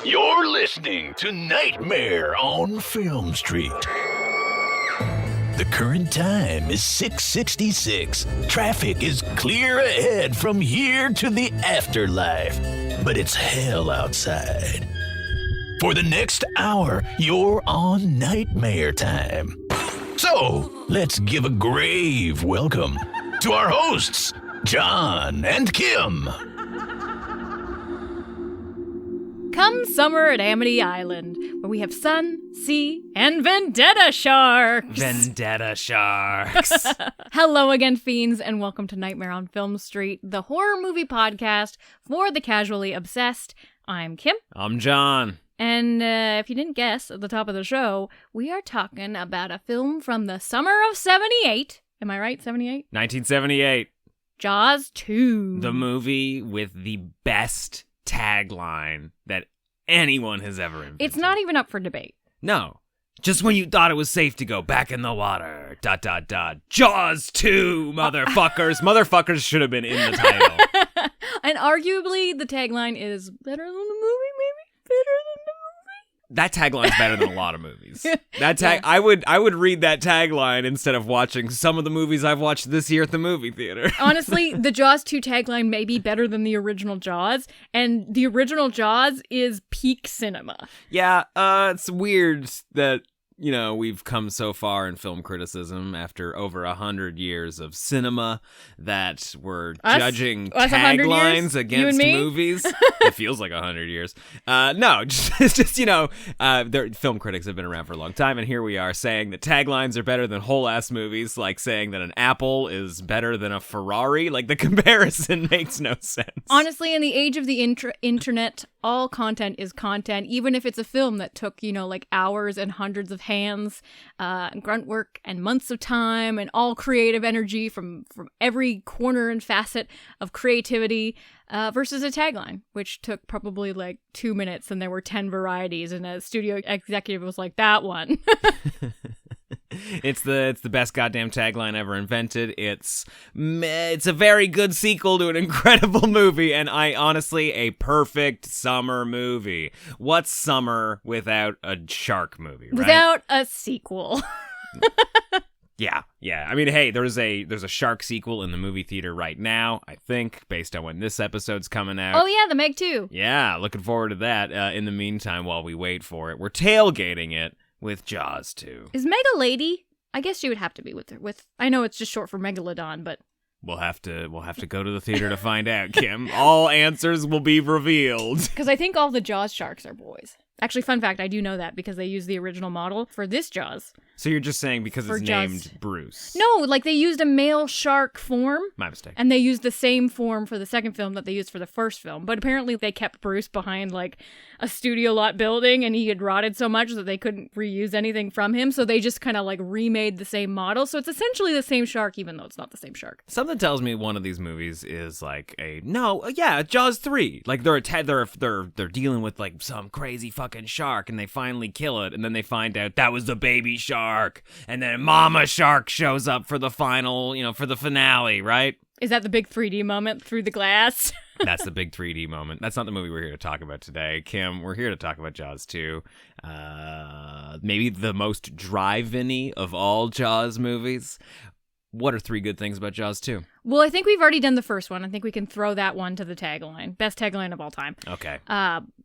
You're listening to Nightmare on Film Street. The current time is 6:66. Traffic is clear ahead from here to the afterlife, but it's hell outside. For the next hour, you're on Nightmare time. So, let's give a grave welcome to our hosts, John and Kim. Come summer at Amity Island, where we have sun, sea, and Vendetta Sharks. Vendetta Sharks. Hello again, fiends, and welcome to Nightmare on Film Street, the horror movie podcast for the casually obsessed. I'm Kim. I'm John. And if you didn't guess at the top of the show, we are talking about a film from the summer of 78. Am I right? 78? 1978. Jaws 2. The movie with the best tagline that anyone has ever invented. It's not even up for debate. No. Just when you thought it was safe to go back in the water. ... Jaws 2, motherfuckers. Motherfuckers should have been in the title. And arguably, the tagline is better than the movie, maybe? Better than the That tagline's better than a lot of movies. Yeah. I would read that tagline instead of watching some of the movies I've watched this year at the movie theater. Honestly, the Jaws 2 tagline may be better than the original Jaws, and the original Jaws is peak cinema. Yeah, it's weird that, you know, we've come so far in film criticism after over 100 years of cinema that we're judging taglines against movies. It feels like 100 years. No, it's just, you know, film critics have been around for a long time, and here we are saying that taglines are better than whole-ass movies, like saying that an apple is better than a Ferrari. Like, the comparison makes no sense. Honestly, in the age of the internet, all content is content, even if it's a film that took, you know, like hours and hundreds of hands, grunt work and months of time and all creative energy from every corner and facet of creativity, versus a tagline, which took probably like 2 minutes and there were 10 varieties and a studio executive was like, that one. It's the best goddamn tagline ever invented. It's a very good sequel to an incredible movie, and honestly, a perfect summer movie. What's summer without a shark movie, right? Without a sequel. Yeah. I mean, hey, there's a shark sequel in the movie theater right now, I think, based on when this episode's coming out. Oh yeah, the Meg 2. Yeah, looking forward to that. In the meantime, while we wait for it, we're tailgating it with Jaws 2. Is Meg a lady? I guess she would have to be with I know it's just short for Megalodon, but we'll have to go to the theater to find out, Kim. All answers will be revealed. Because I think all the Jaws sharks are boys. Actually, fun fact, I do know that because they used the original model for this Jaws. So you're just saying because it's Jaws. named Bruce? No, like they used a male shark form. My mistake. And they used the same form for the second film that they used for the first film. But apparently they kept Bruce behind like a studio lot building and he had rotted so much that they couldn't reuse anything from him. So they just kind of like remade the same model. So it's essentially the same shark, even though it's not the same shark. Something tells me one of these movies is like Jaws 3. Like they're dealing with like some crazy fucking shark and they finally kill it and then they find out that was the baby shark and then Mama Shark shows up for the final, for the finale, right? Is that the big 3D moment through the glass? That's the big 3D moment. That's not the movie we're here to talk about today, Kim. We're here to talk about Jaws 2. Maybe the most drive-in-y of all Jaws movies. What are 3 good things about Jaws 2? Well, I think we've already done the first one. I think we can throw that one to the tagline. Best tagline of all time. Okay.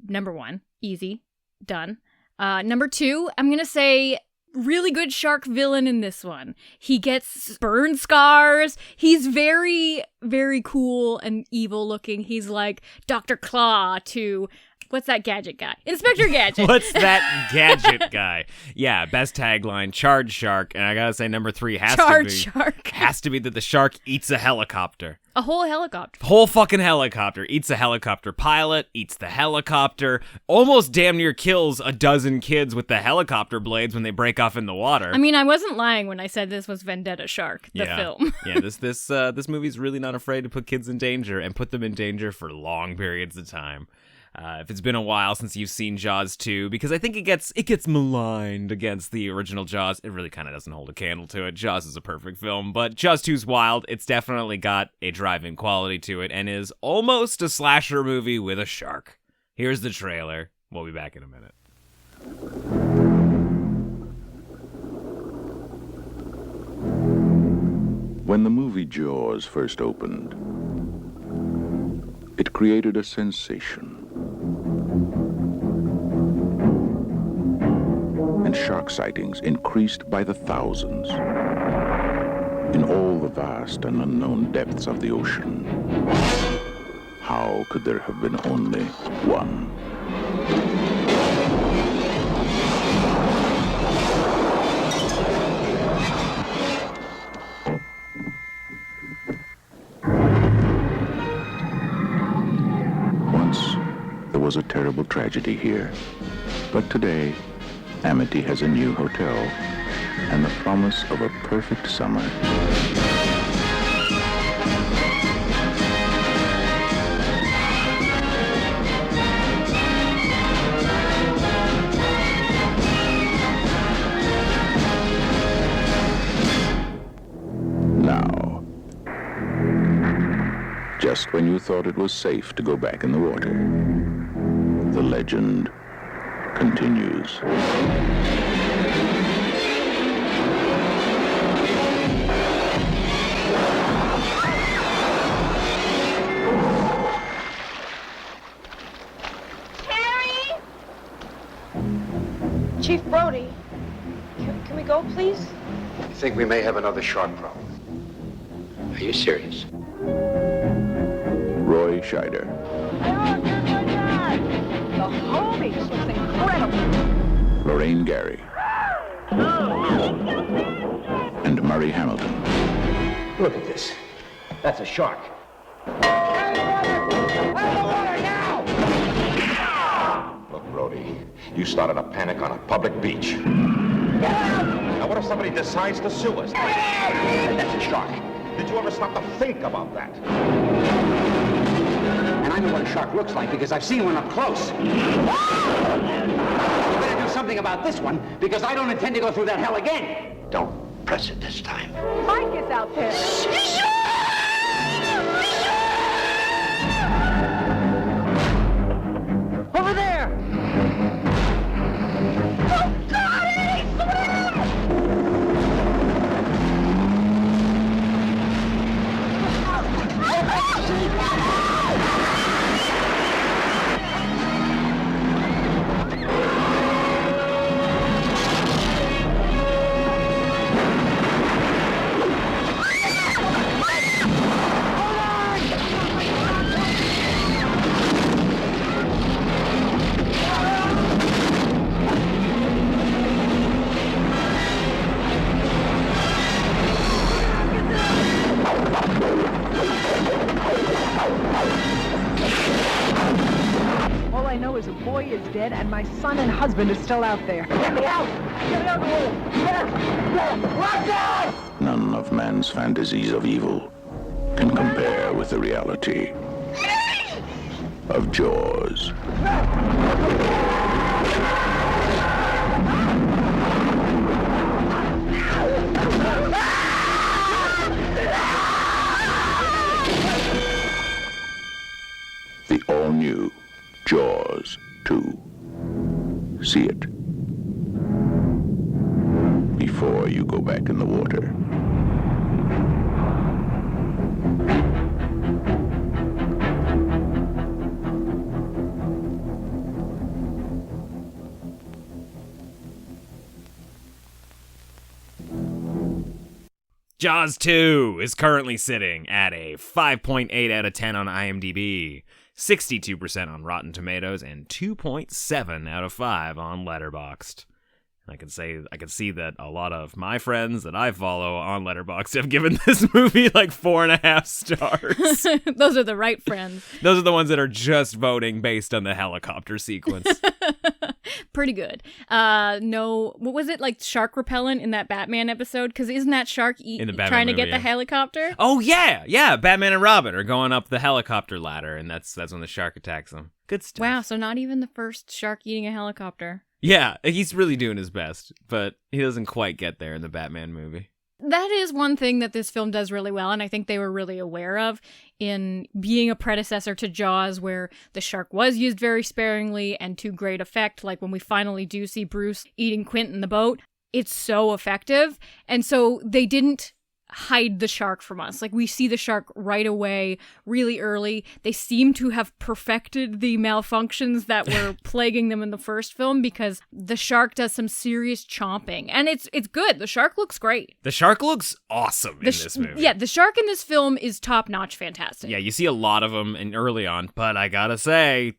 Number 1, easy. Done. Number 2, I'm going to say really good shark villain in this one. He gets burn scars. He's very, very cool and evil looking. He's like Dr. Claw to... What's that gadget guy? Inspector Gadget. What's that gadget guy? Yeah, best tagline, charred shark. And I gotta say, number 3 charred shark. Has to be that the shark eats a helicopter. A whole helicopter. Whole fucking helicopter. Eats a helicopter pilot, eats the helicopter, almost damn near kills a dozen kids with the helicopter blades when they break off in the water. I mean, I wasn't lying when I said this was Vendetta Shark, the film. Yeah, this movie's really not afraid to put kids in danger and put them in danger for long periods of time. If it's been a while since you've seen Jaws 2, because I think it gets maligned against the original Jaws. It really kind of doesn't hold a candle to it. Jaws is a perfect film, but Jaws 2's wild. It's definitely got a drive-in quality to it and is almost a slasher movie with a shark. Here's the trailer. We'll be back in a minute. When the movie Jaws first opened, it created a sensation. And shark sightings increased by the thousands in all the vast and unknown depths of the ocean. How could there have been only one? Once, there was a terrible tragedy here. But today, Amity has a new hotel and the promise of a perfect summer. Now, just when you thought it was safe to go back in the water, the legend continues. Chief Brody, can we go, please? I think we may have another shark problem. Are you serious? Roy Scheider. The homies looks incredible. Lorraine Gary. And Murray Hamilton. Look at this. That's a shark. Look, Brody, you started a panic on a public beach. Now, what if somebody decides to sue us? That's a shark. Did you ever stop to think about that? And I know what a shark looks like because I've seen one up close. You better do something about this one because I don't intend to go through that hell again. Don't press it this time. Mike is out there. Over there. Oh, God, all I know is a boy is dead and my son and husband is still out there. Get me out! Get me out of the hole! Watch out! None of man's fantasies of evil can compare with the reality of Jaws. The all-new Jaws 2. See it before you go back in the water. Jaws 2 is currently sitting at a 5.8 out of 10 on IMDb, 62% on Rotten Tomatoes, and 2.7 out of 5 on Letterboxd. I can see that a lot of my friends that I follow on Letterboxd have given this movie like 4.5 stars. Those are the right friends. Those are the ones that are just voting based on the helicopter sequence. Pretty good. No, what was it, like shark repellent in that Batman episode? Because isn't that shark in the Batman trying to movie, get the helicopter? Oh yeah. Batman and Robin are going up the helicopter ladder, and that's when the shark attacks them. Good stuff. Wow, so not even the first shark eating a helicopter. Yeah, he's really doing his best, but he doesn't quite get there in the Batman movie. That is one thing that this film does really well, and I think they were really aware of in being a predecessor to Jaws, where the shark was used very sparingly and to great effect. Like when we finally do see Bruce eating Quint in the boat, it's so effective. And so they didn't hide the shark from us. Like we see the shark right away, really early. They seem to have perfected the malfunctions that were plaguing them in the first film, because the shark does some serious chomping, and it's good. The shark looks great. The shark looks awesome in this movie. Yeah, the shark in this film is top-notch fantastic. Yeah, you see a lot of them early on, but I gotta say,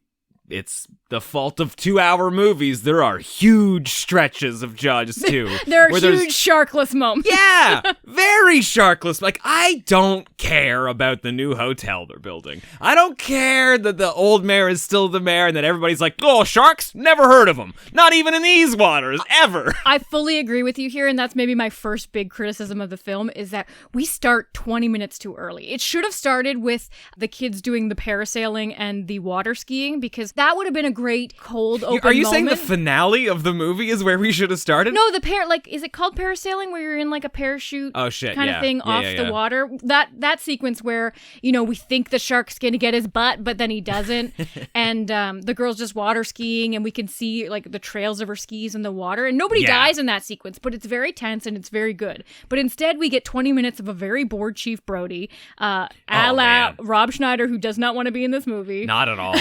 it's the fault of 2-hour movies. There are huge stretches of Jaws 2. There are huge sharkless moments. Yeah, very sharkless. Like, I don't care about the new hotel they're building. I don't care that the old mayor is still the mayor and that everybody's like, oh, sharks? Never heard of them. Not even in these waters, ever. I fully agree with you here, and that's maybe my first big criticism of the film, is that we start 20 minutes too early. It should have started with the kids doing the parasailing and the water skiing, because that would have been a great cold open moment. Are you saying the finale of the movie is where we should have started? No, is it called parasailing, where you're in like a parachute kind of thing off the water? That sequence where, we think the shark's going to get his butt, but then he doesn't. And the girl's just water skiing, and we can see like the trails of her skis in the water, and nobody dies in that sequence, but it's very tense and it's very good. But instead we get 20 minutes of a very bored Chief Brody, a la Rob Schneider, who does not want to be in this movie. Not at all.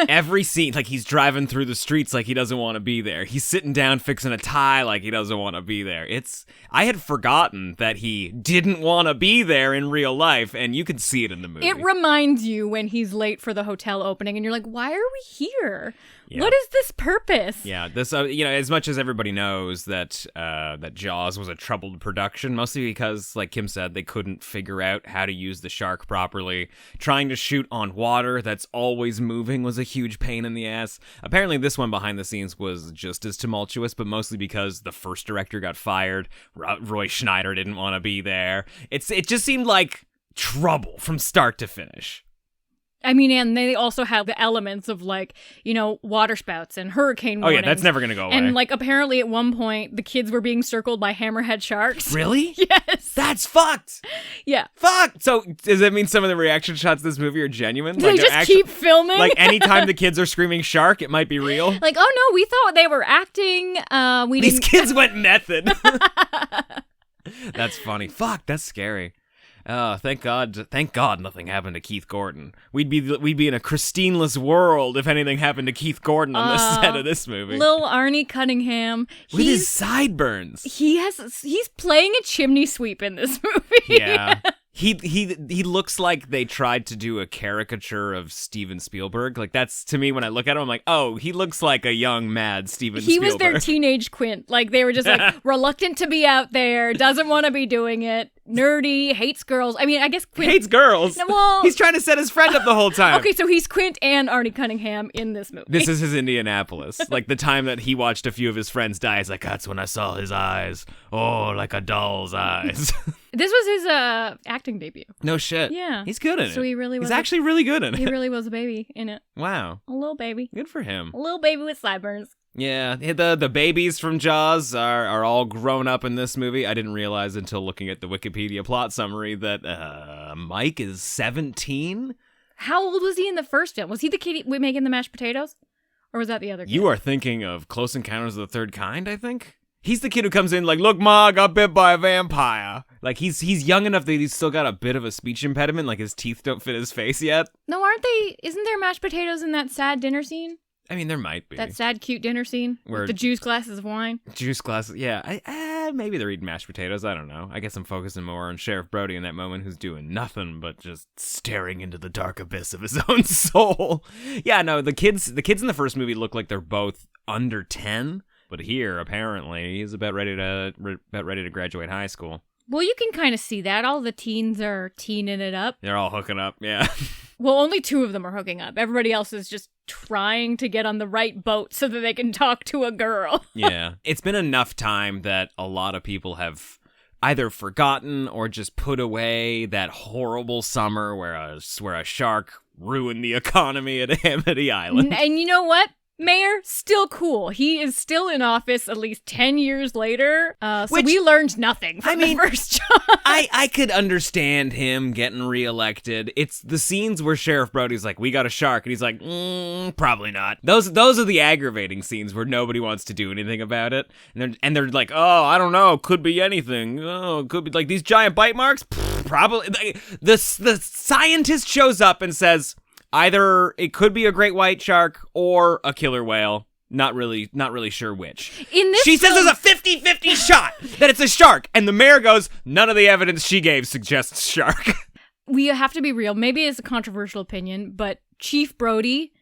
Every scene, like he's driving through the streets like he doesn't want to be there. He's sitting down fixing a tie like he doesn't want to be there. I had forgotten that he didn't want to be there in real life, and you can see it in the movie. It reminds you when he's late for the hotel opening, and you're like, why are we here? Yeah. What is this purpose? Yeah, this as much as everybody knows that that Jaws was a troubled production, mostly because, like Kim said, they couldn't figure out how to use the shark properly. Trying to shoot on water that's always moving was a huge pain in the ass. Apparently, this one behind the scenes was just as tumultuous, but mostly because the first director got fired. Roy Schneider didn't want to be there. It just seemed like trouble from start to finish. I mean, and they also have the elements of, like, water spouts and hurricane warnings. Oh, yeah, that's never going to go away. And, like, apparently at one point, the kids were being circled by hammerhead sharks. Really? Yes. That's fucked. Yeah. Fuck. So, does that mean some of the reaction shots of this movie are genuine? They just keep filming? Like, anytime the kids are screaming shark, it might be real? Like, oh, no, we thought they were acting. These kids went method. That's funny. Fuck, that's scary. Oh, thank God nothing happened to Keith Gordon. We'd be in a Christine-less world if anything happened to Keith Gordon on the set of this movie. Little Arnie Cunningham. With his sideburns. He's playing a chimney sweep in this movie. Yeah. He looks like they tried to do a caricature of Steven Spielberg. Like, that's, to me, when I look at him, I'm like, oh, he looks like a young, mad Steven Spielberg. He was their teenage Quint. Like, they were just, like, reluctant to be out there, doesn't want to be doing it, nerdy, hates girls. I mean, I guess Quint... Hates girls? Well... He's trying to set his friend up the whole time. Okay, so he's Quint and Arnie Cunningham in this movie. This is his Indianapolis. Like, the time that he watched a few of his friends die, he's like, that's when I saw his eyes. Oh, like a doll's eyes. This was his acting debut. No shit. Yeah. He's good in it. So he's actually really good in it. He really was a baby in it. Wow. A little baby. Good for him. A little baby with sideburns. Yeah, the babies from Jaws are all grown up in this movie. I didn't realize until looking at the Wikipedia plot summary that Mike is 17. How old was he in the first film? Was he the kid making the mashed potatoes? Or was that the other kid? You are thinking of Close Encounters of the Third Kind, I think? He's the kid who comes in like, look, Ma, I got bit by a vampire. Like, he's young enough that he's still got a bit of a speech impediment, like his teeth don't fit his face yet. No, isn't there mashed potatoes in that sad dinner scene? I mean, there might be. That sad, cute dinner scene with the juice glasses of wine. Juice glasses, yeah. Maybe they're eating mashed potatoes. I don't know. I guess I'm focusing more on Sheriff Brody in that moment, who's doing nothing but just staring into the dark abyss of his own soul. Yeah, no, the kids in the first movie look like they're both under 10, but here apparently he's about ready to graduate high school. Well, you can kind of see that. All the teens are teening it up. They're all hooking up, yeah. Well, only 2 of them are hooking up. Everybody else is just trying to get on the right boat so that they can talk to a girl. Yeah. It's been enough time that a lot of people have either forgotten or just put away that horrible summer where a shark ruined the economy at Amity Island. And you know what? Mayor, still cool. He is still in office at least 10 years later. So we learned nothing from the first job. I could understand him getting reelected. It's the scenes where Sheriff Brody's like, we got a shark. And he's like, probably not. Those are the aggravating scenes where nobody wants to do anything about it. And they're like, oh, I don't know. Could be anything. Oh, could be like these giant bite marks. Probably. The scientist shows up and says, either it could be a great white shark or a killer whale. Not really sure which. She says there's a 50-50 shot that it's a shark. And the mayor goes, none of the evidence she gave suggests shark. We have to be real. Maybe it's a controversial opinion, but Chief Brody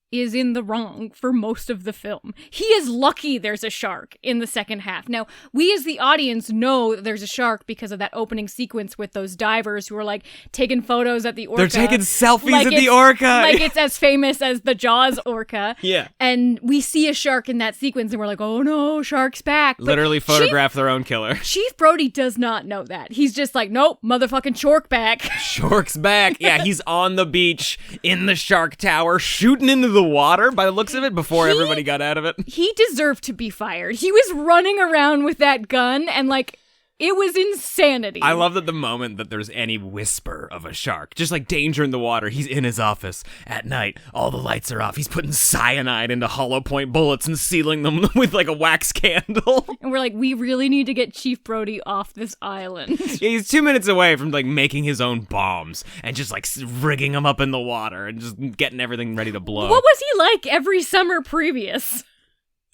is in the wrong for most of the film. He is lucky there's a shark in the second half. Now, we as the audience know there's a shark because of that opening sequence with those divers who are like taking photos at the orca. They're taking selfies at the orca. Like it's as famous as the Jaws orca. Yeah. And we see a shark in that sequence and we're like, oh no, shark's back. But literally photograph their own killer. Chief Brody does not know that. He's just like, nope, motherfucking shark back. Shark's back. Yeah, he's on the beach in the shark tower shooting into the water by the looks of it before everybody got out of it. He deserved to be fired. He was running around with that gun and like it was insanity. I love that the moment that there's any whisper of a shark, just like danger in the water, he's in his office at night. All the lights are off. He's putting cyanide into hollow point bullets and sealing them with like a wax candle. And we're like, we really need to get Chief Brody off this island. Yeah, he's 2 minutes away from like making his own bombs and just like rigging them up in the water and just getting everything ready to blow. What was he like every summer previous?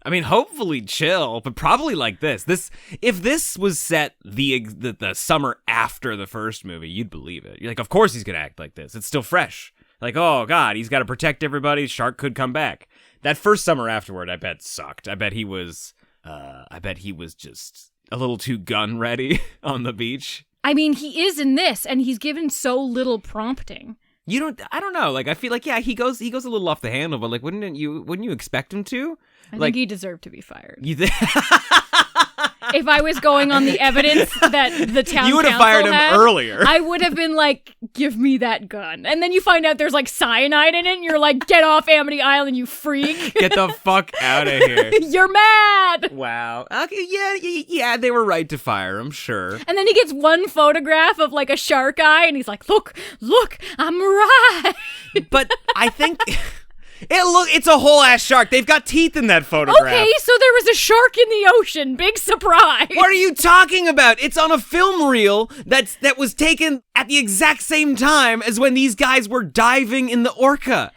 I mean, hopefully chill, but probably like this. If this was set the summer after the first movie, you'd believe it. You're like, of course he's gonna act like this. It's still fresh. Like, oh god, he's got to protect everybody. Shark could come back. That first summer afterward, I bet sucked. I bet he was just a little too gun ready on the beach. I mean, he is in this, and he's given so little prompting. I don't know. Like, I feel like, yeah, he goes a little off the handle, but like, wouldn't you expect him to? I think he deserved to be fired. You think? If I was going on the evidence that the town you would have fired him earlier. I would have been like, give me that gun. And then you find out there's like cyanide in it and you're like, get off Amity Island, you freak. Get the fuck out of here. You're mad. Wow. Okay, yeah, they were right to fire him, sure. And then he gets one photograph of like a shark eye and he's like, look, I'm right. But I think... It's a whole ass shark. They've got teeth in that photograph. Okay, so there was a shark in the ocean. Big surprise. What are you talking about? It's on a film reel that was taken at the exact same time as when these guys were diving in the orca.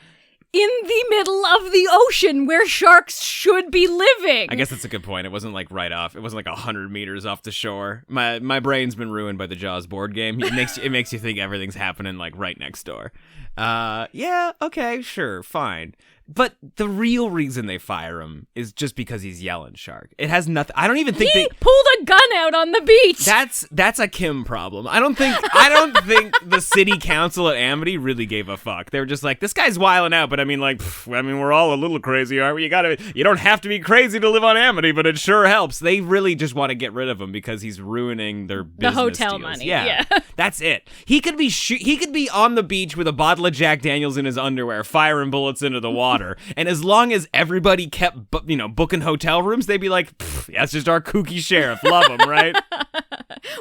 In the middle of the ocean where sharks should be living. I guess that's a good point. It wasn't like right off. It wasn't like 100 meters off the shore. My brain's been ruined by the Jaws board game. It makes you think everything's happening like right next door. Yeah, okay, sure, fine. But the real reason they fire him is just because he's yelling shark. It has nothing. I don't even think he pulled a gun out on the beach. That's a Kim problem. I don't think the city council at Amity really gave a fuck. They were just like, this guy's wilding out, but I mean, we're all a little crazy, aren't we? You don't have to be crazy to live on Amity, but it sure helps. They really just want to get rid of him because he's ruining their business the hotel deals. Money. Yeah, that's it. He could be on the beach with a bottle of Jack Daniels in his underwear, firing bullets into the water. And as long as everybody kept, booking hotel rooms, they'd be like, that's just our kooky sheriff. Love him, right?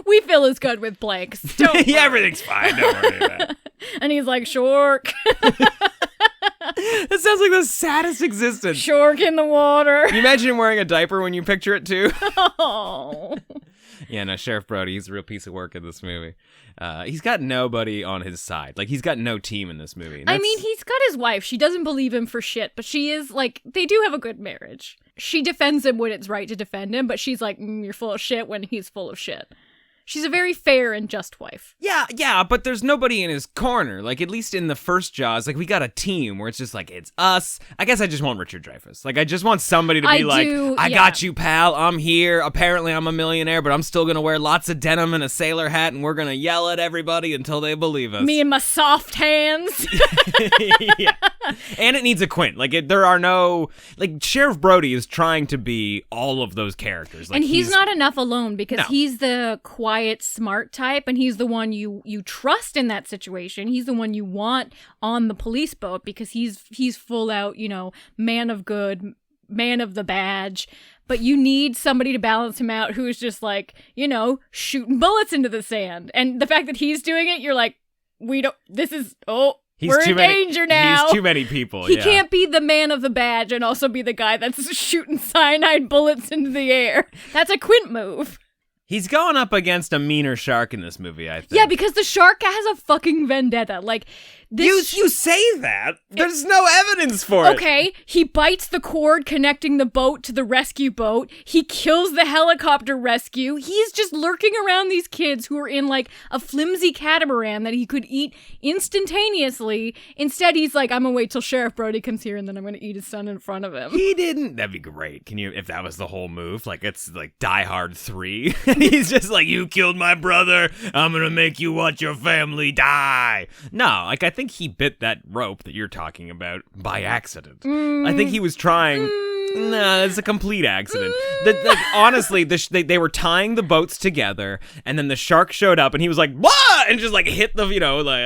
We feel as good with blanks. Don't yeah, everything's fine. Don't worry about it. And he's like, shark. That sounds like the saddest existence. Shark in the water. Can you imagine him wearing a diaper when you picture it too? Oh. Yeah, no, Sheriff Brody, he's a real piece of work in this movie. He's got nobody on his side. Like, he's got no team in this movie. I mean, he's got his wife. She doesn't believe him for shit, but she is, like, they do have a good marriage. She defends him when it's right to defend him, but she's like, you're full of shit when he's full of shit. She's a very fair and just wife. Yeah, but there's nobody in his corner. Like, at least in the first Jaws, like, we got a team where it's just like, it's us. I guess I just want Richard Dreyfuss. Like, I just want somebody to be I got you, pal. I'm here. Apparently, I'm a millionaire, but I'm still going to wear lots of denim and a sailor hat, and we're going to yell at everybody until they believe us. Me and my soft hands. Yeah. And it needs a Quint. Like, there are no... Like, Sheriff Brody is trying to be all of those characters. Like, and he's not enough alone because No. he's the quiet, smart type, and he's the one you trust in that situation. He's the one you want on the police boat because he's full out, man of good, man of the badge. But you need somebody to balance him out who is just like, shooting bullets into the sand. And the fact that he's doing it, you're like, we're in danger now. He's too many people. He can't be the man of the badge and also be the guy that's shooting cyanide bullets into the air. That's a Quint move. He's going up against a meaner shark in this movie, I think. Yeah, because the shark has a fucking vendetta. Like, this... You say that? There's no evidence for it. Okay, he bites the cord connecting the boat to the rescue boat. He kills the helicopter rescue. He's just lurking around these kids who are in, like, a flimsy catamaran that he could eat instantaneously. Instead, he's like, I'm gonna wait till Sheriff Brody comes here and then I'm gonna eat his son in front of him. He didn't. That'd be great. Can you, if that was the whole move? Like, it's like Die Hard 3. He's just like, you killed my brother. I'm gonna make you watch your family die. No, like, I think he bit that rope that you're talking about by accident. I think he was trying... Nah, it's a complete accident. Honestly, they were tying the boats together, and then the shark showed up, and he was like, "What?" and just like hit the,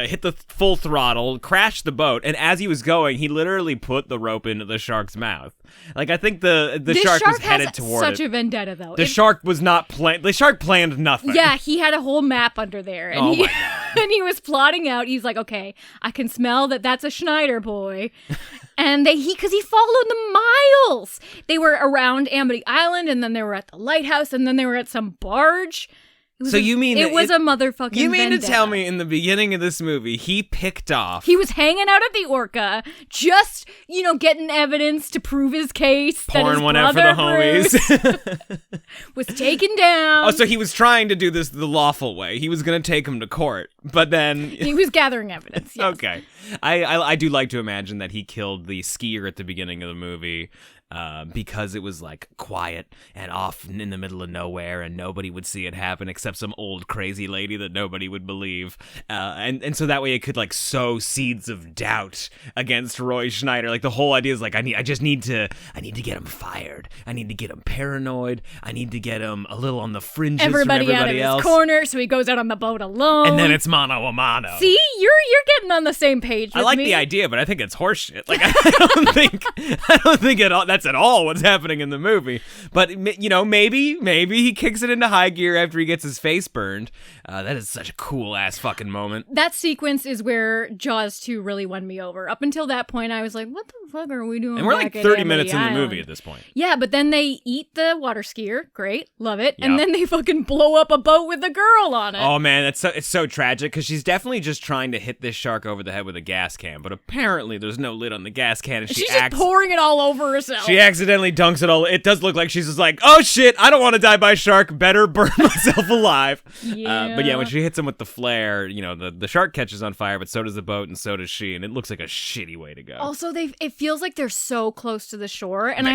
hit the full throttle, crashed the boat, and as he was going, he literally put the rope into the shark's mouth. Like, I think the shark was headed toward it. Such a vendetta, though. The shark was not the shark planned nothing. Yeah, he had a whole map under there, and my God. and he was plotting out. He's like, okay, I can smell that's a Schneider boy. And because he followed them miles. They were around Amity Island, and then they were at the lighthouse, and then they were at some barge. It was a motherfucking You mean vendetta. to tell me in the beginning of this movie, he picked off... He was hanging out at the Orca, just, getting evidence to prove his case. Pouring one out for the homies. Was taken down. Oh, so he was trying to do this the lawful way. He was going to take him to court, but then... He was gathering evidence, yes. Okay. I do like to imagine that he killed the skier at the beginning of the movie because it was like quiet and off in the middle of nowhere and nobody would see it happen except some old crazy lady that nobody would believe. And so that way it could like sow seeds of doubt against Roy Schneider. Like the whole idea is like, I need to get him fired. I need to get him paranoid. I need to get him a little on the fringes from everybody out of else. His corner, so he goes out on the boat alone. And then it's mano a mano. See, you're getting on the same page with I like me. the idea, but I think it's horseshit. Like I don't think at all that's at all what's happening in the movie. But maybe he kicks it into high gear after he gets his face burned. That is such a cool ass fucking moment. That sequence is where Jaws 2 really won me over. Up until that point, I was like, what the fuck are we doing? And we're like 30 minutes in the Island? movie at this point. Yeah, but then they eat the water skier. Great. Love it. Yep. And then they fucking blow up a boat with a girl on it. Oh man, it's so tragic because she's definitely just trying to hit this shark over the head with a gas can, but apparently there's no lid on the gas can and she's just pouring it all over herself. She accidentally dunks it all. It does look like she's just like, oh shit, I don't want to die by shark. Better burn myself alive. Yeah. But yeah, when she hits him with the flare, the shark catches on fire, but so does the boat and so does she, and it looks like a shitty way to go. Also, it feels like they're so close to the shore, and I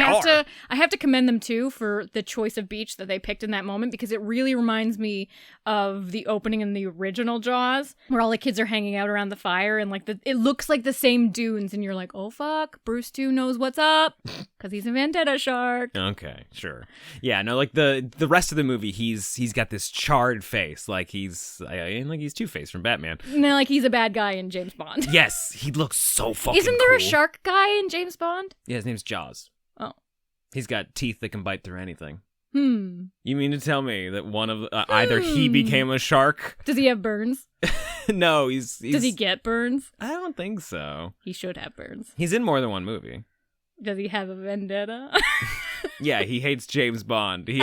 have to commend them too for the choice of beach that they picked in that moment because it really reminds me of the opening in the original Jaws, where all the kids are hanging out around the fire and like it looks like the same dunes, and you're like, oh fuck, Bruce 2 knows what's up because he's a Vendetta Shark. Okay, sure. Yeah, no, like the rest of the movie, he's got this charred face, like he's Two-Face from Batman. No, like he's a bad guy in James Bond. Yes, he looks so fucking Isn't there cool. a shark guy in James Bond? Yeah, his name's Jaws. Oh. He's got teeth that can bite through anything. You mean to tell me that one of either he became a shark? Does he have burns? No, he's... Does he get burns? I don't think so. He should have burns. He's in more than one movie. Does he have a vendetta? Yeah, he hates James Bond. He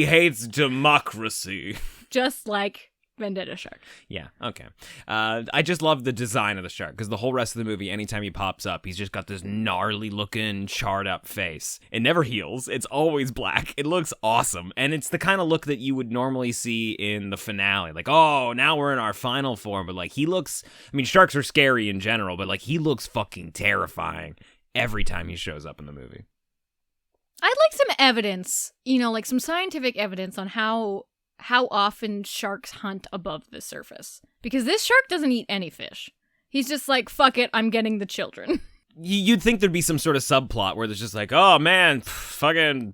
hates democracy. Just like Vendetta Shark. Yeah, okay. I just love the design of the shark, because the whole rest of the movie, anytime he pops up, he's just got this gnarly-looking, charred-up face. It never heals. It's always black. It looks awesome, and it's the kind of look that you would normally see in the finale. Like, oh, now we're in our final form, but, like, he looks... I mean, sharks are scary in general, but, like, he looks fucking terrifying every time he shows up in the movie. I'd like some evidence, like some scientific evidence on how often sharks hunt above the surface. Because this shark doesn't eat any fish. He's just like, fuck it, I'm getting the children. You'd think there'd be some sort of subplot where there's just like, oh man, fucking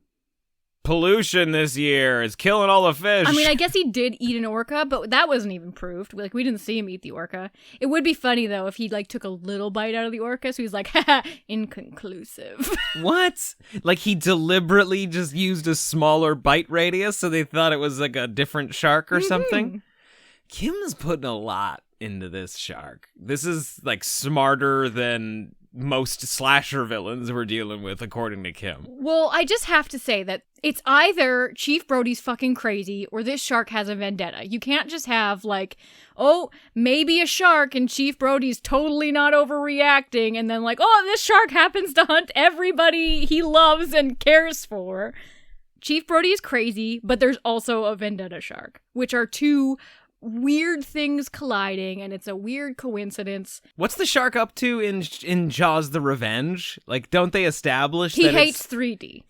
pollution this year is killing all the fish. I mean, I guess he did eat an orca, but that wasn't even proved. Like, we didn't see him eat the orca. It would be funny, though, if he, like, took a little bite out of the orca, so he's like, haha, inconclusive. What? Like, he deliberately just used a smaller bite radius so they thought it was, like, a different shark or something? Kim's putting a lot into this shark. This is, like, smarter than most slasher villains we're dealing with, according to Kim. Well, I just have to say that it's either Chief Brody's fucking crazy or this shark has a vendetta. You can't just have, like, oh, maybe a shark and Chief Brody's totally not overreacting, and then, like, oh, this shark happens to hunt everybody he loves and cares for. Chief Brody is crazy, but there's also a Vendetta Shark, which are two weird things colliding, and it's a weird coincidence. What's the shark up to in Jaws the Revenge? Like, don't they establish he that hates 3D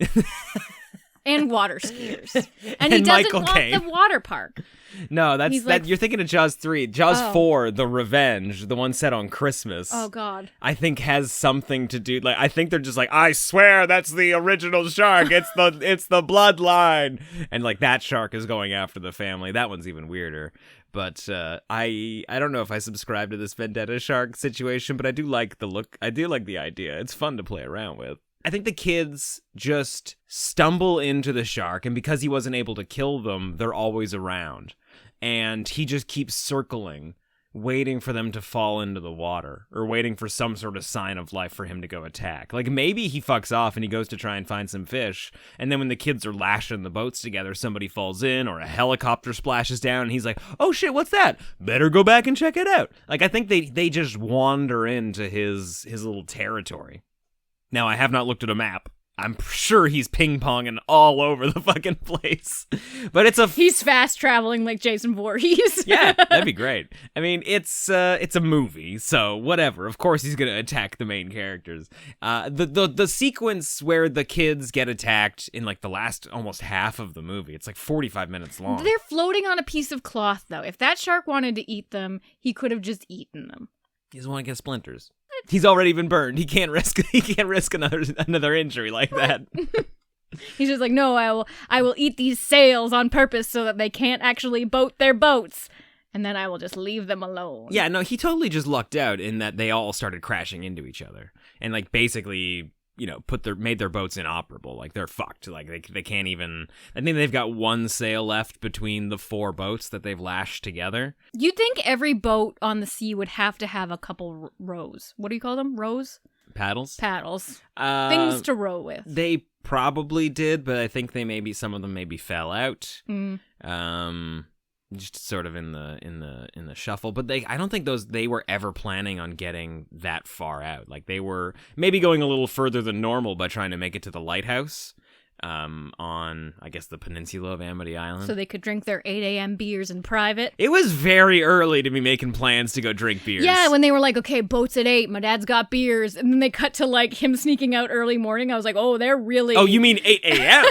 and water skiers, and he doesn't Michael want Caine. the water park. No, that's He's that. like, You're thinking of Jaws 3. Jaws Oh. 4, The Revenge, the one set on Christmas. Oh God! I think has something to do. Like, I think they're just like, I swear that's the original shark. It's the bloodline, and like that shark is going after the family. That one's even weirder. But I don't know if I subscribe to this Vendetta Shark situation, but I do like the look. I do like the idea. It's fun to play around with. I think the kids just stumble into the shark, and because he wasn't able to kill them, they're always around. And he just keeps circling, waiting for them to fall into the water, or waiting for some sort of sign of life for him to go attack. Like, maybe he fucks off and he goes to try and find some fish, and then when the kids are lashing the boats together, somebody falls in, or a helicopter splashes down, and he's like, oh shit, what's that? Better go back and check it out. Like, I think they just wander into his little territory. Now, I have not looked at a map. I'm sure he's ping-ponging all over the fucking place. But he's fast traveling like Jason Voorhees. Yeah, that'd be great. I mean, it's a movie, so whatever. Of course he's going to attack the main characters. The sequence where the kids get attacked in like the last almost half of the movie, it's like 45 minutes long. They're floating on a piece of cloth, though. If that shark wanted to eat them, he could have just eaten them. He doesn't want to get splinters. He's already been burned. He can't risk another injury like that. He's just like, no, I will eat these sails on purpose so that they can't actually boat their boats, and then I will just leave them alone. Yeah, no, he totally just lucked out in that they all started crashing into each other, and like basically, you know, made their boats inoperable. Like, they're fucked. Like, they can't even. I think they've got one sail left between the 4 boats that they've lashed together. You'd think every boat on the sea would have to have a couple rows. What do you call them? Rows? Paddles. Things to row with. They probably did, but I think some of them maybe fell out. Just sort of in the shuffle, but I don't think they were ever planning on getting that far out. Like, they were maybe going a little further than normal by trying to make it to the lighthouse on, I guess, the peninsula of Amity Island. So they could drink their 8 a.m. beers in private. It was very early to be making plans to go drink beers. Yeah, when they were like, okay, boat's at 8, my dad's got beers, and then they cut to like him sneaking out early morning. I was like, oh, they're really. Oh, you mean 8 a.m.?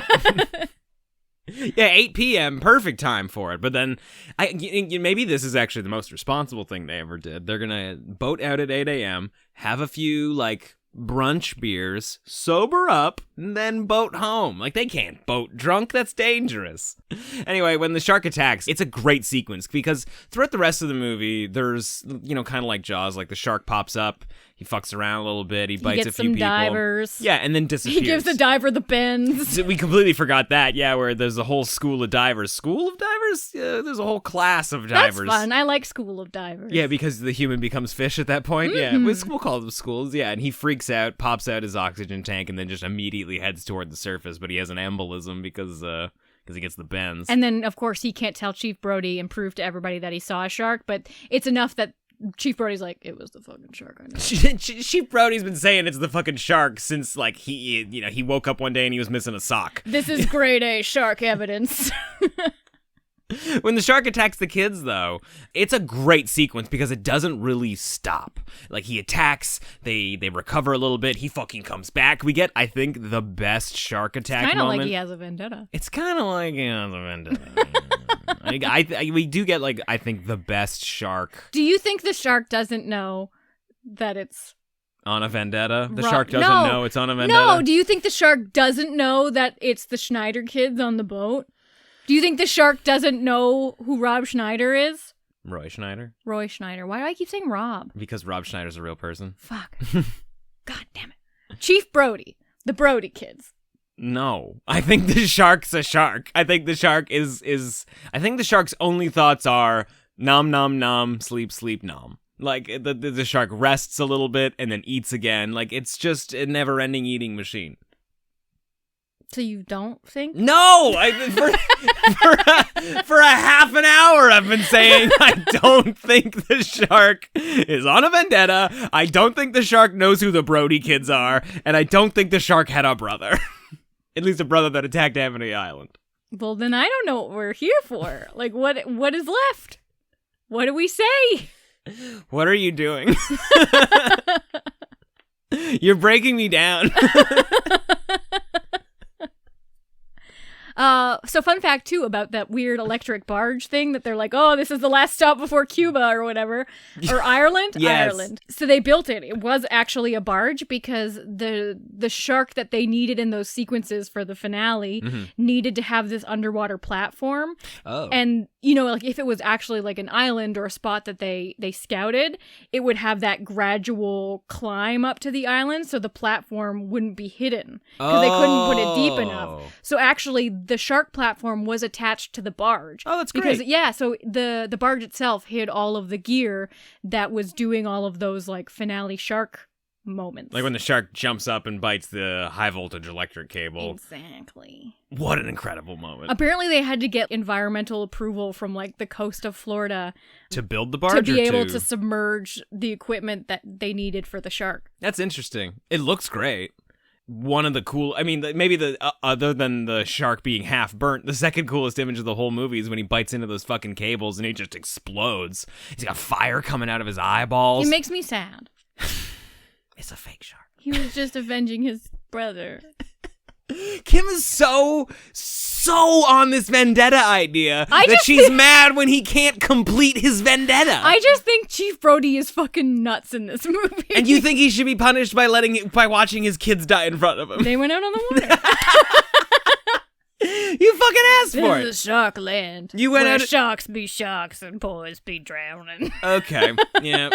Yeah, 8 p.m., perfect time for it. But then, maybe this is actually the most responsible thing they ever did. They're going to boat out at 8 a.m., have a few, like, brunch beers, sober up, and then boat home. Like, they can't boat drunk. That's dangerous. Anyway, when the shark attacks, it's a great sequence, because throughout the rest of the movie, there's, you know, kind of like Jaws, like the shark pops up, he fucks around a little bit, he bites a few people. He gets some divers. Yeah, and then disappears. He gives the diver the bends. We completely forgot that, yeah, where there's a whole school of divers. School of divers? Yeah, there's a whole class of divers. That's fun. I like School of Divers. Yeah, because the human becomes fish at that point. Mm-hmm. Yeah, we'll call them schools. Yeah, and he freaks out, pops out his oxygen tank, and then just immediately heads toward the surface, but he has an embolism because he gets the bends. And then, of course, he can't tell Chief Brody and prove to everybody that he saw a shark, but it's enough that Chief Brody's like, it was the fucking shark, I know. Chief Brody's been saying it's the fucking shark since, like, he woke up one day and he was missing a sock. This is grade A shark evidence. When the shark attacks the kids, though, it's a great sequence because it doesn't really stop. Like, he attacks, they recover a little bit, he fucking comes back. We get, I think, the best shark attack moment. It's kind of like he has a vendetta. It's kind of like he has a vendetta. We do get, like, I think, the best shark. Do you think the shark doesn't know that it's on a vendetta? The shark doesn't know it's on a vendetta? No, do you think the shark doesn't know that it's the Schneider kids on the boat? Do you think the shark doesn't know who Rob Schneider is? Roy Schneider? Roy Schneider. Why do I keep saying Rob? Because Rob Schneider's a real person. Fuck. God damn it. Chief Brody. The Brody kids. No. I think the shark's a shark. I think the shark is I think the shark's only thoughts are nom nom nom, sleep sleep nom. Like the shark rests a little bit and then eats again. Like it's just a never-ending eating machine. So you don't think? No! For a half an hour I've been saying I don't think the shark is on a vendetta. I don't think the shark knows who the Brody kids are. And I don't think the shark had a brother. At least a brother that attacked Amity Island. Well, then I don't know what we're here for. Like, what is left? What do we say? What are you doing? You're breaking me down. So fun fact too about that weird electric barge thing that they're like, oh, this is the last stop before Cuba or whatever, or Ireland. Yes. Ireland. So they built it. It was actually a barge because the shark that they needed in those sequences for the finale needed to have this underwater platform. Oh. And you know, like if it was actually like an island or a spot that they scouted, it would have that gradual climb up to the island, so the platform wouldn't be hidden because they couldn't put it deep enough. So actually, the shark platform was attached to the barge. Oh, that's great. Because so the barge itself hid all of the gear that was doing all of those like finale shark moments. Like when the shark jumps up and bites the high voltage electric cable. Exactly. What an incredible moment. Apparently they had to get environmental approval from like the coast of Florida to build the barge to be able to submerge the equipment that they needed for the shark. That's interesting. It looks great. One of the cool, I mean, maybe the other than the shark being half burnt, the second coolest image of the whole movie is when he bites into those fucking cables and he just explodes. He's got fire coming out of his eyeballs. It makes me sad. It's a fake shark. He was just avenging his brother. Kim is so on this vendetta idea that she's mad when he can't complete his vendetta. I just think Chief Brody is fucking nuts in this movie. And you think he should be punished by by watching his kids die in front of him? They went out on the water. You fucking asked for it. This is shark land. You went where out. Sharks be sharks and boys be drowning. Okay. Yeah.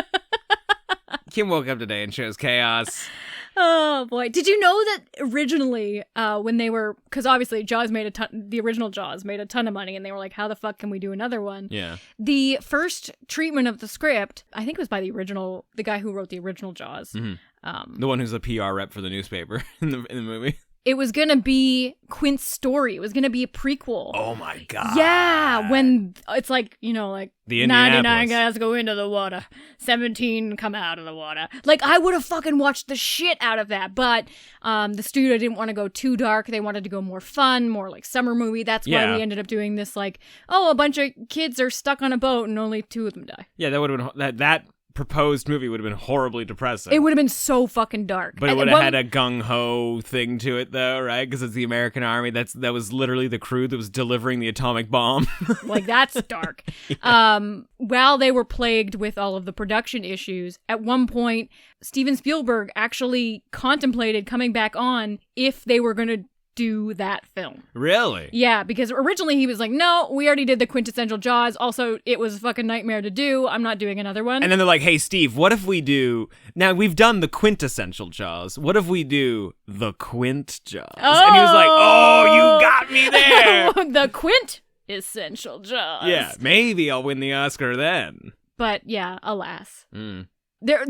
Kim woke up today and chose chaos. Oh boy! Did you know that originally, when they were, because obviously the original Jaws made a ton of money, and they were like, "How the fuck can we do another one?" Yeah. The first treatment of the script, I think, it was by the guy who wrote the original Jaws. Mm-hmm. The one who's a PR rep for the newspaper in the movie. It was gonna be Quint's story. It was gonna be a prequel. Oh my god! Yeah, when it's like, you know, like the 99 guys go into the water, 17 come out of the water. Like, I would have fucking watched the shit out of that, but the studio didn't want to go too dark. They wanted to go more fun, more like summer movie. That's why we ended up doing this, like, oh, a bunch of kids are stuck on a boat and only 2 of them die. Yeah, that would have been that proposed movie would have been horribly depressing. It would have been so fucking dark. But it would have had a gung-ho thing to it, though, right? Because it's the American Army. That was literally the crew that was delivering the atomic bomb. Like, that's dark. Yeah. While they were plagued with all of the production issues, at one point, Steven Spielberg actually contemplated coming back on if they were going to do that film. Really? Yeah, because originally he was like, no, we already did the quintessential Jaws. Also, it was a fucking nightmare to do. I'm not doing another one. And then they're like, hey, Steve, what if we do... Now, we've done the quintessential Jaws. What if we do the Quint Jaws? Oh! And he was like, oh, you got me there! The quintessential Jaws. Yeah, maybe I'll win the Oscar then. But yeah, alas. Mm. There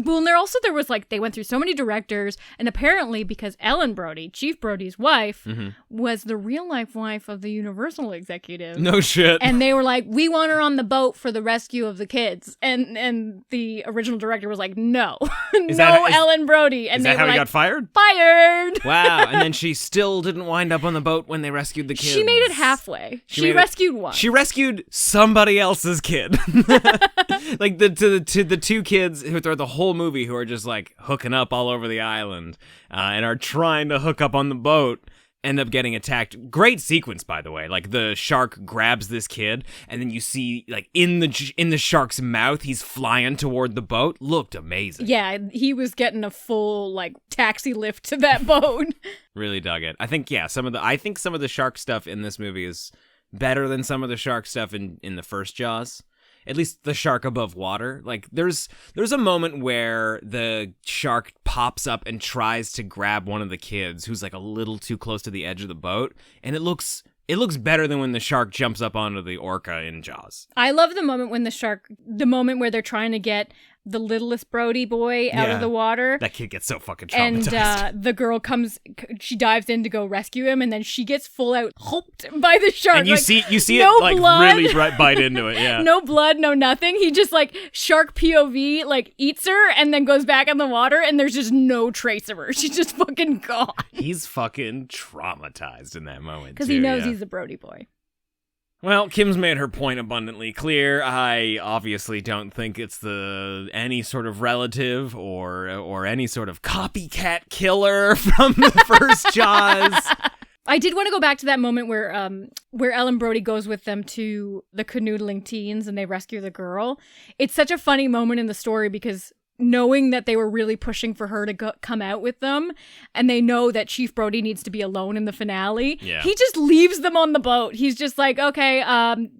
was like, they went through so many directors, and apparently because Ellen Brody, Chief Brody's wife, was the real life wife of the Universal executive. No shit. And they were like, we want her on the boat for the rescue of the kids. And the original director was like, no, Ellen Brody. And is that how he got fired? Fired. Wow. And then she still didn't wind up on the boat when they rescued the kids. She made it halfway. She rescued one. She rescued somebody else's kid. Like to the 2 kids who throughout the whole movie who are just like hooking up all over the island and are trying to hook up on the boat. end up getting attacked. Great sequence, by the way. Like, the shark grabs this kid, and then you see, like, in the shark's mouth, he's flying toward the boat. Looked amazing. Yeah, he was getting a full, like, taxi lift to that boat. Really dug it. I think some of the shark stuff in this movie is better than some of the shark stuff in the first Jaws. At least the shark above water. Like, there's a moment where the shark pops up and tries to grab one of the kids who's like a little too close to the edge of the boat, and it looks better than when the shark jumps up onto the orca in Jaws. I love the moment where they're trying to get the littlest Brody boy out of the water. That kid gets so fucking traumatized. And the girl she dives in to go rescue him, and then she gets full out hulked by the shark. And you see no it like blood. really bite into it, yeah. No blood, no nothing. He just like shark POV like eats her and then goes back in the water, and there's just no trace of her. She's just fucking gone. He's fucking traumatized in that moment because he knows he's a Brody boy. Well, Kim's made her point abundantly clear. I obviously don't think it's any sort of relative or any sort of copycat killer from the first Jaws. I did want to go back to that moment where Ellen Brody goes with them to the canoodling teens and they rescue the girl. It's such a funny moment in the story because knowing that they were really pushing for her to come out with them, and they know that Chief Brody needs to be alone in the finale, he just leaves them on the boat. He's just like, okay,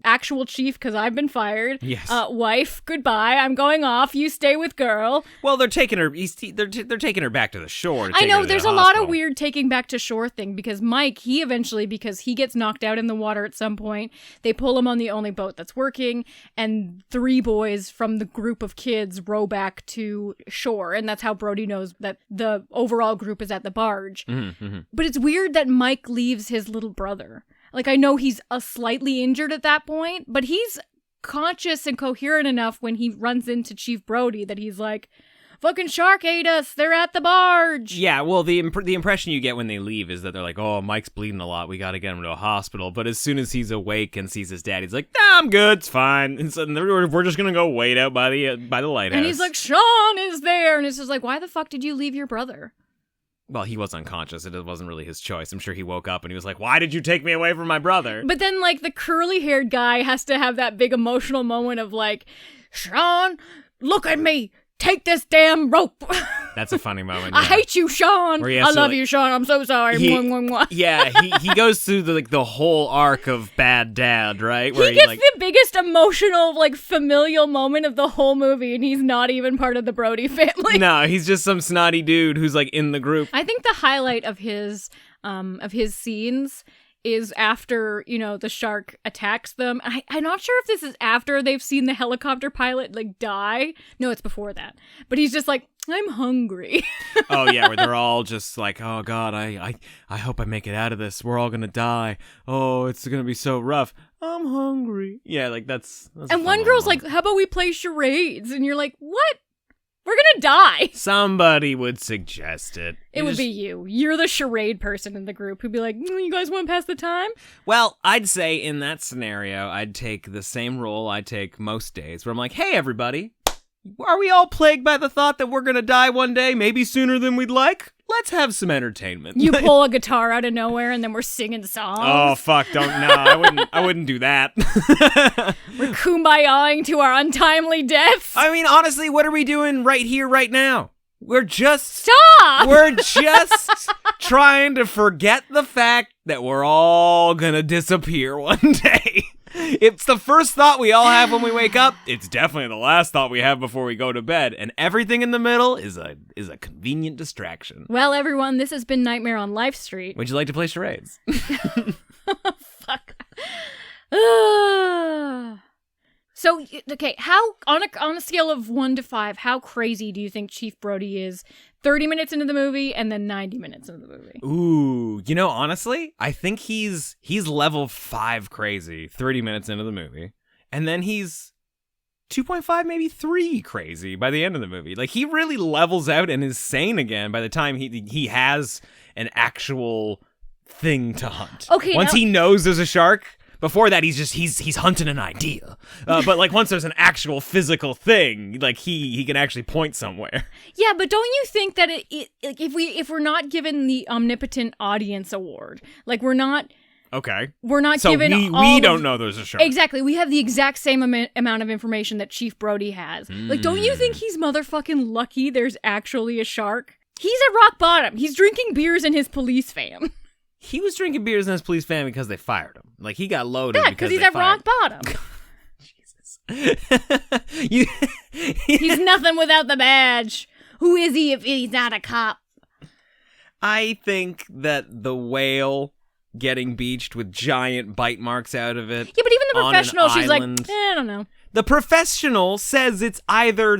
actual chief, because I've been fired. Yes. Wife, goodbye. I'm going off. You stay with girl. Well, they're taking her. They're taking her back to the shore. I know there's a lot of weird taking back to shore thing because Mike, he eventually, because he gets knocked out in the water at some point, they pull him on the only boat that's working, and 3 boys from the group of kids row back to shore, and that's how Brody knows that the overall group is at the barge. Mm-hmm. But it's weird that Mike leaves his little brother. Like, I know he's slightly injured at that point, but he's conscious and coherent enough when he runs into Chief Brody that he's like, fucking shark ate us, they're at the barge. Yeah, well, the impression you get when they leave is that they're like, oh, Mike's bleeding a lot, we gotta get him to a hospital. But as soon as he's awake and sees his dad, he's like, nah, I'm good, it's fine. And so we're just gonna go wait out by the lighthouse. And he's like, Sean is there. And it's just like, why the fuck did you leave your brother? Well, he was unconscious. It wasn't really his choice. I'm sure he woke up and he was like, why did you take me away from my brother? But then, like, the curly-haired guy has to have that big emotional moment of like, Sean, look at me. Take this damn rope. That's a funny moment. Yeah. I hate you, Sean. I love you, Sean. I'm so sorry. Yeah, he goes through the whole arc of bad dad, right? Where he gets the biggest emotional, like, familial moment of the whole movie, and he's not even part of the Brody family. No, he's just some snotty dude who's like in the group. I think the highlight of his scenes is after, the shark attacks them. I'm not sure if this is after they've seen the helicopter pilot, like, die. No, it's before that. But he's just like, I'm hungry. Oh, yeah, where they're all just like, oh, God, I hope I make it out of this. We're all gonna die. Oh, it's gonna be so rough. I'm hungry. Yeah, like, that's and one girl's like, how about we play charades? And you're like, what? We're gonna die. Somebody would suggest it. It would be you. You're the charade person in the group who'd be like, you guys want to pass the time? Well, I'd say in that scenario, I'd take the same role I take most days, where I'm like, hey, everybody, are we all plagued by the thought that we're gonna die one day, maybe sooner than we'd like? Let's have some entertainment. You pull a guitar out of nowhere and then we're singing songs. Oh, fuck, I wouldn't do that. We're kumbayaing to our untimely deaths. I mean, honestly, what are we doing right here, right now? We're just... Stop! We're just trying to forget the fact that we're all gonna disappear one day. It's the first thought we all have when we wake up. It's definitely the last thought we have before we go to bed. And everything in the middle is a convenient distraction. Well, everyone, this has been Nightmare on Life Street. Would you like to play charades? Fuck. So, okay, how on a scale of 1 to 5, how crazy do you think Chief Brody is 30 minutes into the movie and then 90 minutes into the movie? Ooh, honestly, I think he's level 5 crazy 30 minutes into the movie. And then he's 2.5, maybe 3 crazy by the end of the movie. Like, he really levels out and is sane again by the time he has an actual thing to hunt. Okay, Once he knows there's a shark. Before that, he's hunting an idea. But like once there's an actual physical thing, like he can actually point somewhere. Yeah, but don't you think that like if we're not given the omnipotent audience award, like we're not given we don't know there's a shark. Exactly. We have the exact same amount of information that Chief Brody has. Like, don't you think he's motherfucking lucky there's actually a shark? He's at rock bottom. He's drinking beers in his police van. He was drinking beers in his police van because they fired him. Like, he got loaded because he's they at fired rock bottom. Jesus. He's nothing without the badge. Who is he if he's not a cop? I think that the whale getting beached with giant bite marks out of it. Yeah, but even the professional, she's island. like, I don't know. The professional says it's either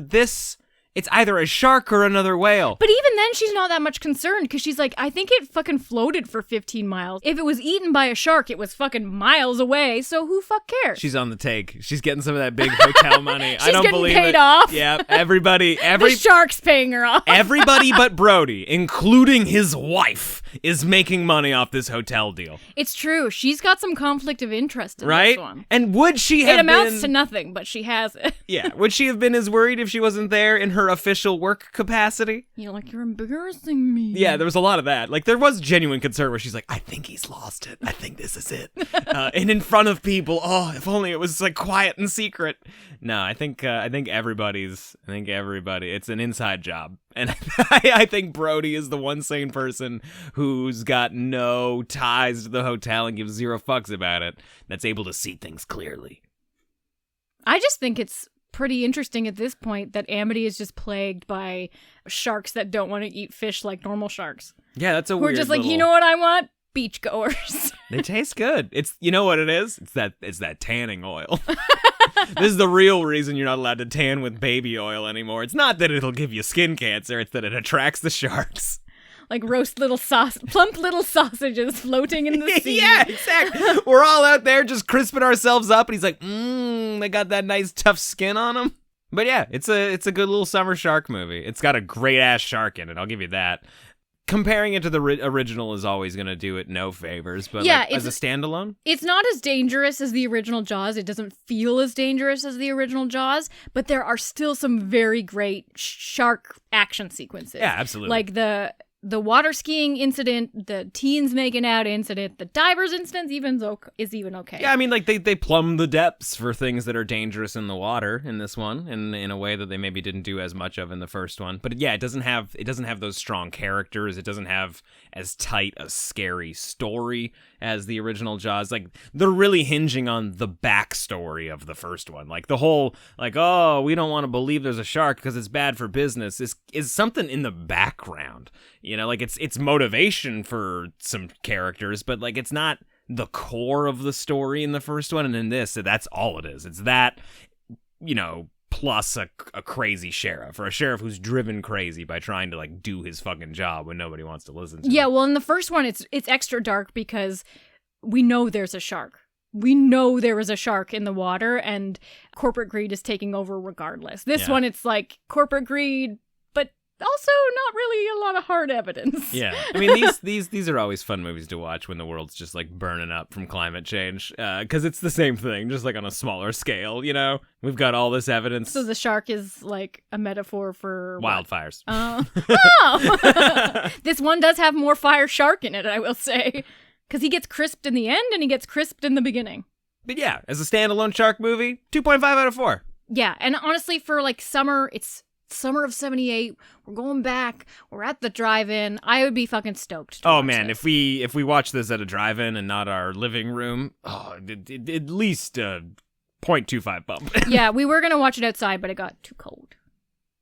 a shark or another whale. But even then, she's not that much concerned because she's like, I think it fucking floated for 15 miles. If it was eaten by a shark, it was fucking miles away. So who fuck cares? She's on the take. She's getting some of that big hotel money. I don't believe it. She's getting paid off. Yeah, everybody. The shark's paying her off. Everybody but Brody, including his wife, is making money off this hotel deal. It's true. She's got some conflict of interest in this one. And would she have It amounts to nothing, but she has it. Yeah. Would she have been as worried if she wasn't there in her official work capacity? You're like, you're embarrassing me. Yeah, there was a lot of that. Like, there was genuine concern where she's like, I think he's lost it. I think this is it. And in front of people, if only it was like quiet and secret. No, I think everybody, it's an inside job. And I think Brody is the one sane person who's got no ties to the hotel and gives zero fucks about it, that's able to see things clearly. I just think it's pretty interesting at this point that Amity is just plagued by sharks that don't want to eat fish like normal sharks. Yeah, that's a weird. We're just like, you know what I want? Beachgoers. They taste good. It's, you know what it is? It's that tanning oil. This is the real reason you're not allowed to tan with baby oil anymore. It's not that it'll give you skin cancer, it's that it attracts the sharks. Like plump little sausages floating in the sea. Yeah, exactly. We're all out there just crisping ourselves up, and he's like, they got that nice tough skin on them. But yeah, it's a good little summer shark movie. It's got a great ass shark in it, I'll give you that. Comparing it to the original is always going to do it no favors, but yeah, as a standalone? It's not as dangerous as the original Jaws. It doesn't feel as dangerous as the original Jaws, but there are still some very great shark action sequences. Yeah, absolutely. Like the water skiing incident, the teens making out incident, the divers instance is even okay. Yeah, I mean, like they plumb the depths for things that are dangerous in the water in this one, in a way that they maybe didn't do as much of in the first one. But yeah, it doesn't have those strong characters. It doesn't have as tight a scary story as the original Jaws. Like, they're really hinging on the backstory of the first one. Like the whole, like, oh, we don't want to believe there's a shark because it's bad for business is something in the background. You know, like it's motivation for some characters, but like it's not the core of the story in the first one. And in this, that's all it is. It's that, you know, plus a crazy sheriff, or a sheriff who's driven crazy by trying to like do his fucking job when nobody wants to listen to him. Yeah, well, in the first one, it's extra dark because we know there's a shark. We know there is a shark in the water, and corporate greed is taking over regardless. This one, it's like corporate greed, but also not really a lot of hard evidence. Yeah, I mean, these are always fun movies to watch when the world's just like burning up from climate change, because it's the same thing, just like on a smaller scale. You know, we've got all this evidence. So the shark is like a metaphor for wildfires. Oh, this one does have more fire shark in it, I will say, because he gets crisped in the end and he gets crisped in the beginning. But yeah, as a standalone shark movie, 2.5 out of 4. Yeah, and honestly, for like summer, it's summer of 78. We're going back. We're at the drive-in. I would be fucking stoked. Oh man, if we watch this at a drive-in and not our living room, at least 0.25 bump. Yeah, we were gonna watch it outside, but it got too cold.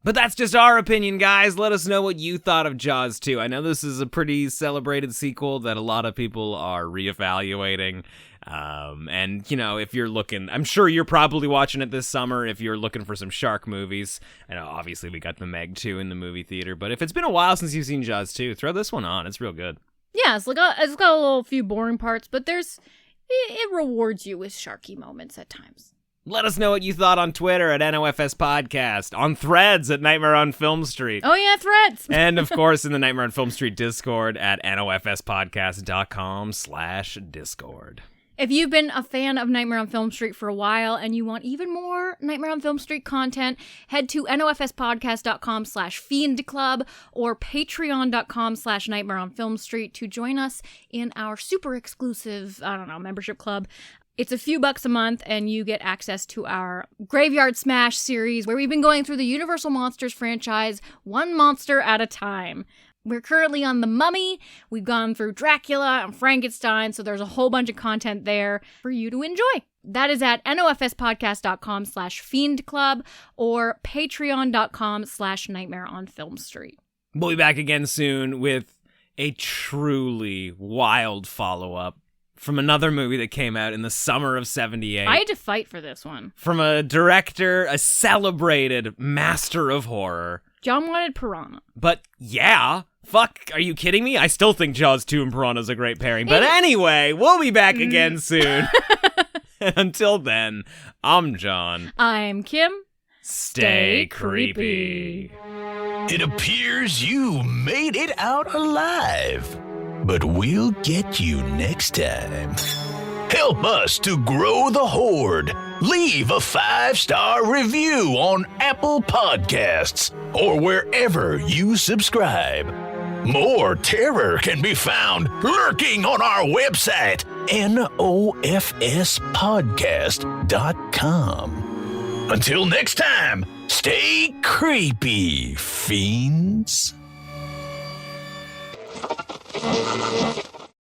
But that's just our opinion, guys. Let us know what you thought of Jaws 2. I know this is a pretty celebrated sequel that a lot of people are reevaluating. And, you know, if you're looking, I'm sure you're probably watching it this summer if you're looking for some shark movies. I know, obviously, we got the Meg 2 in the movie theater. But if it's been a while since you've seen Jaws 2, throw this one on. It's real good. Yeah, it's got a little few boring parts, but it rewards you with sharky moments at times. Let us know what you thought on Twitter at NOFS Podcast, on Threads at Nightmare on Film Street. Oh yeah, Threads! And of course in the Nightmare on Film Street Discord at nofspodcast.com/Discord. If you've been a fan of Nightmare on Film Street for a while and you want even more Nightmare on Film Street content, head to nofspodcast.com/fiendclub or patreon.com/Nightmare on Film Street to join us in our super exclusive, membership club. It's a few bucks a month, and you get access to our Graveyard Smash series, where we've been going through the Universal Monsters franchise, one monster at a time. We're currently on The Mummy. We've gone through Dracula and Frankenstein, so there's a whole bunch of content there for you to enjoy. That is at nofspodcast.com/fiendclub or patreon.com/Nightmare on Film Street. We'll be back again soon with a truly wild follow-up from another movie that came out in the summer of 78. I had to fight for this one. From a director, a celebrated master of horror. John wanted Piranha. But yeah, fuck, are you kidding me? I still think Jaws 2 and Piranha is a great pairing. But anyway, we'll be back again soon. Until then, I'm John. I'm Kim. Stay creepy. It appears you made it out alive. But we'll get you next time. Help us to grow the horde. Leave a 5-star review on Apple Podcasts or wherever you subscribe. More terror can be found lurking on our website, nofspodcast.com. Until next time, stay creepy, fiends.